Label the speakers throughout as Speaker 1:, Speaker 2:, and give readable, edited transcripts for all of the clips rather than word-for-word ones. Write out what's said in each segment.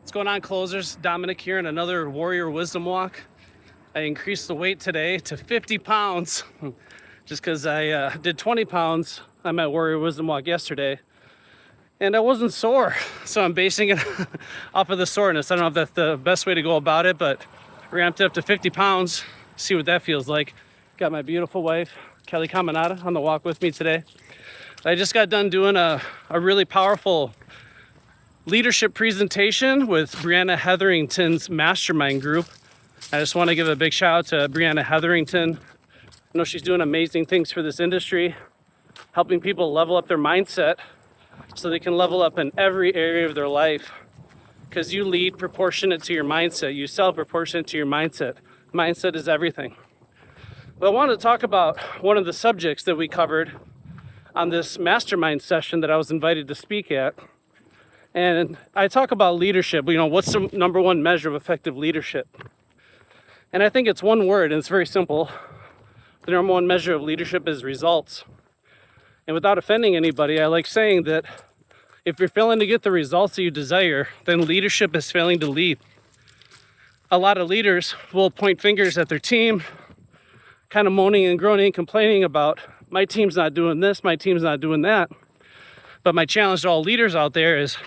Speaker 1: What's going on, closers? Dominic here in another Warrior Wisdom Walk. I increased the weight today to 50 pounds just because I did 20 pounds on my Warrior Wisdom Walk yesterday. And I wasn't sore, so I'm basing it off of the soreness. I don't know if that's the best way to go about it, but ramped it up to 50 pounds, see what that feels like. Got my beautiful wife, Kelly Caminata, on the walk with me today. I just got done doing a really powerful leadership presentation with Brianna Heatherington's Mastermind group. I just want to give a big shout out to Brianna Heatherington. I know she's doing amazing things for this industry, helping people level up their mindset so they can level up in every area of their life. Because you lead proportionate to your mindset. You sell proportionate to your mindset. Mindset is everything. But I want to talk about one of the subjects that we covered on this mastermind session that I was invited to speak at. And I talk about leadership. You know, what's the number one measure of effective leadership? And I think it's one word, and it's very simple. The number one measure of leadership is results. And without offending anybody, I like saying that if you're failing to get the results that you desire, then leadership is failing to lead. A lot of leaders will point fingers at their team, kind of moaning and groaning and complaining about, my team's not doing this, my team's not doing that. But my challenge to all leaders out there is,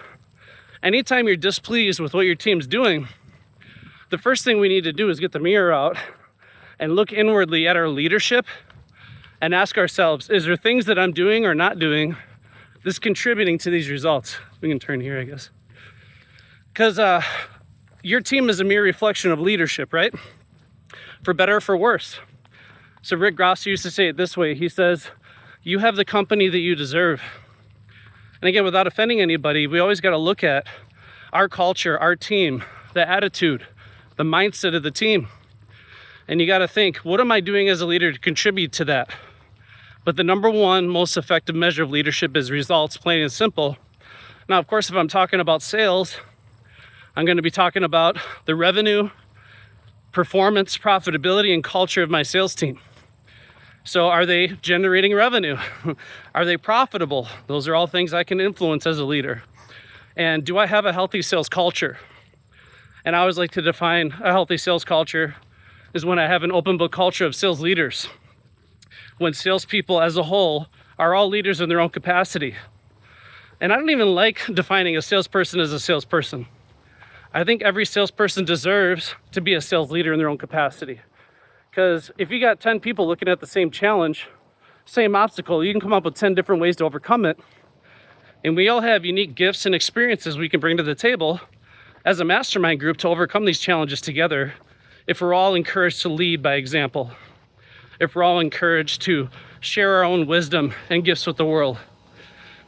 Speaker 1: anytime you're displeased with what your team's doing, the first thing we need to do is get the mirror out and look inwardly at our leadership and ask ourselves, is there things that I'm doing or not doing that's contributing to these results? We can turn here, I guess. Because your team is a mere reflection of leadership, right? For better or for worse. So Rick Grosso used to say it this way. He says, you have the company that you deserve. And again, without offending anybody, we always got to look at our culture, our team, the attitude, the mindset of the team. And you got to think, what am I doing as a leader to contribute to that? But the number one most effective measure of leadership is results, plain and simple. Now, of course, if I'm talking about sales, I'm going to be talking about the revenue, performance, profitability, and culture of my sales team. So are they generating revenue? Are they profitable? Those are all things I can influence as a leader. And do I have a healthy sales culture? And I always like to define a healthy sales culture is when I have an open book culture of sales leaders. When salespeople as a whole are all leaders in their own capacity. And I don't even like defining a salesperson as a salesperson. I think every salesperson deserves to be a sales leader in their own capacity. Because if you got 10 people looking at the same challenge, same obstacle, you can come up with 10 different ways to overcome it. And we all have unique gifts and experiences we can bring to the table as a mastermind group to overcome these challenges together if we're all encouraged to lead by example. If we're all encouraged to share our own wisdom and gifts with the world.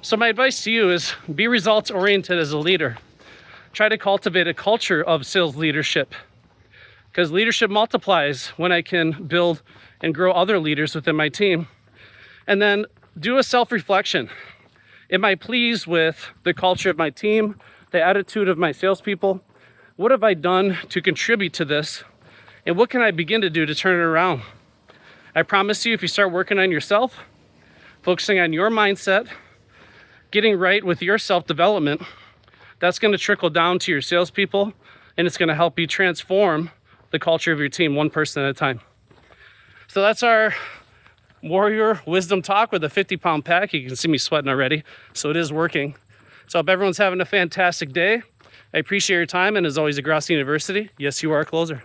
Speaker 1: So my advice to you is be results oriented as a leader. Try to cultivate a culture of sales leadership. Because leadership multiplies when I can build and grow other leaders within my team. And then do a self-reflection. Am I pleased with the culture of my team, the attitude of my salespeople? What have I done to contribute to this? And what can I begin to do to turn it around? I promise you, if you start working on yourself, focusing on your mindset, getting right with your self-development, that's going to trickle down to your salespeople, and it's going to help you transform the culture of your team one person at a time. So that's our Warrior Wisdom Talk with a 50-pound pack. You can see me sweating already, so it is working. So I hope everyone's having a fantastic day. I appreciate your time, and as always, at Grosso University, yes, you are a closer.